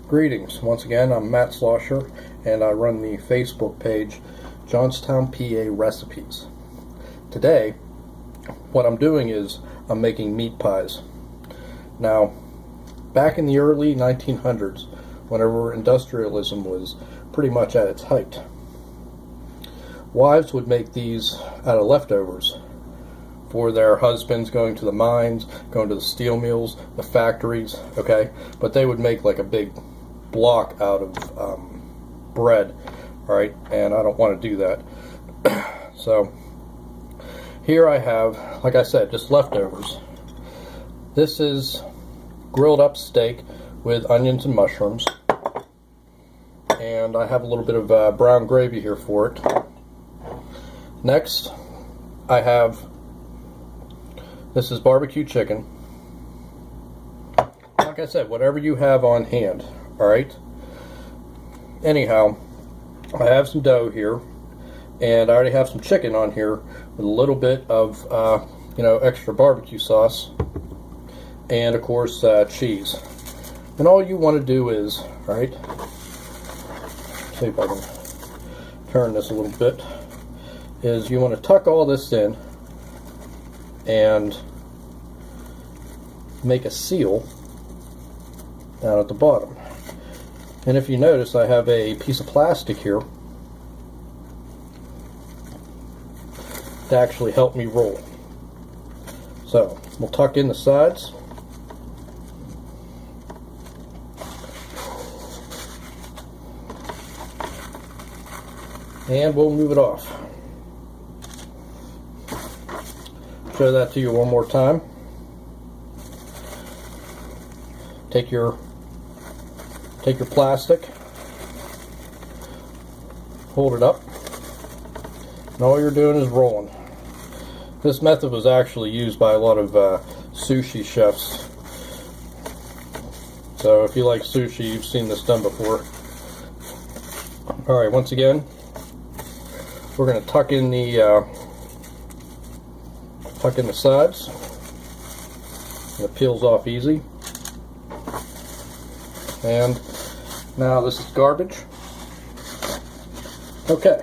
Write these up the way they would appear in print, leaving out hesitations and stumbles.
Greetings. Once again, I'm Matt Slosher, and I run the Facebook page Johnstown, PA Recipes. Today, what I'm doing is I'm making meat pies. Now, back in the early 1900s, whenever industrialism was pretty much at its height, wives would make these out of leftovers for their husbands going to the mines, going to the steel mills, the factories, okay? But they would make like a big block out of bread, alright? And I don't want to do that. So, here I have, like I said, just leftovers. This is grilled up steak with onions and mushrooms. And I have a little bit of brown gravy here for it. Next, I have, this is barbecue chicken. Like I said, whatever you have on hand, alright? Anyhow, I have some dough here, and I already have some chicken on here with a little bit of, extra barbecue sauce, and of course, cheese. And all you want to do is, alright, see if I can turn this a little bit, is you want to tuck all this in and make a seal down at the bottom. And if you notice, I have a piece of plastic here to actually help me roll. So we'll tuck in the sides. And we'll move it off. Show that to you one more time. Take your plastic, hold it up, and all you're doing is rolling. This method was actually used by a lot of sushi chefs. So if you like sushi, you've seen this done before. Alright, once again, we're going to tuck in the sides, and it peels off easy. And now this is garbage. Okay,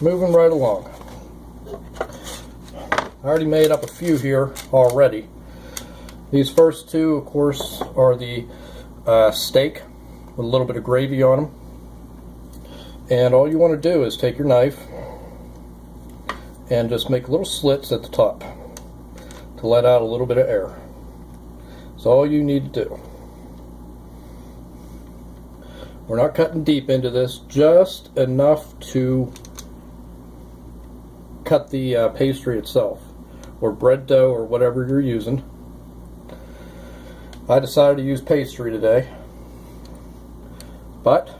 moving right along. I already made up a few here already. These first two, of course, are the steak with a little bit of gravy on them. And all you want to do is take your knife and just make little slits at the top to let out a little bit of air. That's all you need to do. We're not cutting deep into this, just enough to cut the pastry itself, or bread dough, or whatever you're using. I decided to use pastry today, but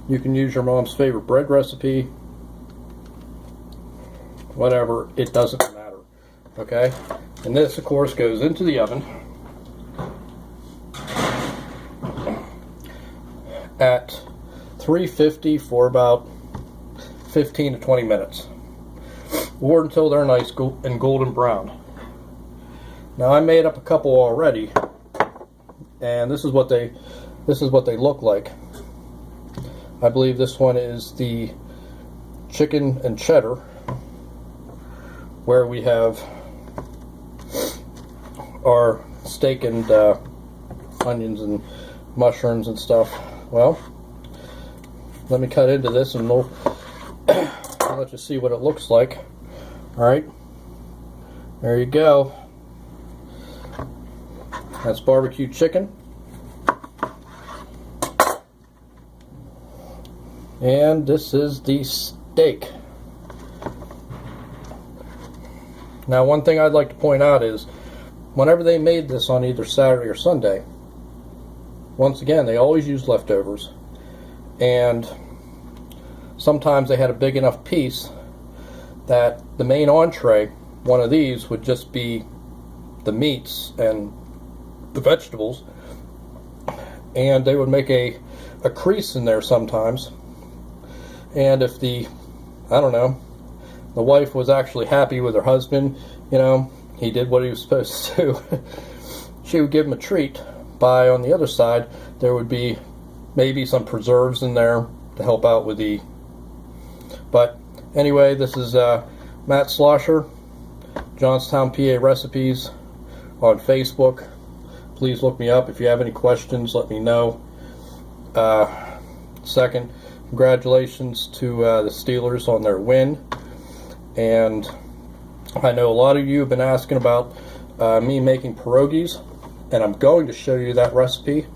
you can use your mom's favorite bread recipe, whatever, it doesn't matter, okay? And this, of course, goes into the oven at 350 for about 15 to 20 minutes, or until they're nice and golden brown. Now I made up a couple already, and this is what they look like. I believe this one is the chicken and cheddar, where we have our steak and onions and mushrooms and stuff. Well, let me cut into this and we'll I'll let you see what it looks like. Alright, there you go. That's barbecue chicken. And this is the steak. Now, one thing I'd like to point out is whenever they made this on either Saturday or Sunday, once again, they always used leftovers. And sometimes they had a big enough piece that the main entree, one of these, would just be the meats and the vegetables. And they would make a crease in there sometimes. And if the wife was actually happy with her husband, he did what he was supposed to do, she would give him a treat by on the other side, there would be maybe some preserves in there to help out with the. But anyway, this is Matt Slosher, Johnstown, PA Recipes on Facebook. Please look me up. If you have any questions, let me know. Second, congratulations to the Steelers on their win. And I know a lot of you have been asking about me making pierogies, and I'm going to show you that recipe.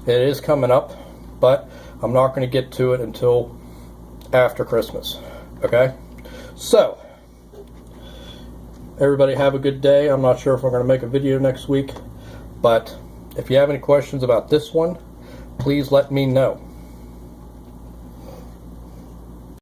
It is coming up, but I'm not going to get to it until after Christmas. Okay? So, everybody have a good day. I'm not sure if I'm going to make a video next week, but if you have any questions about this one, please let me know.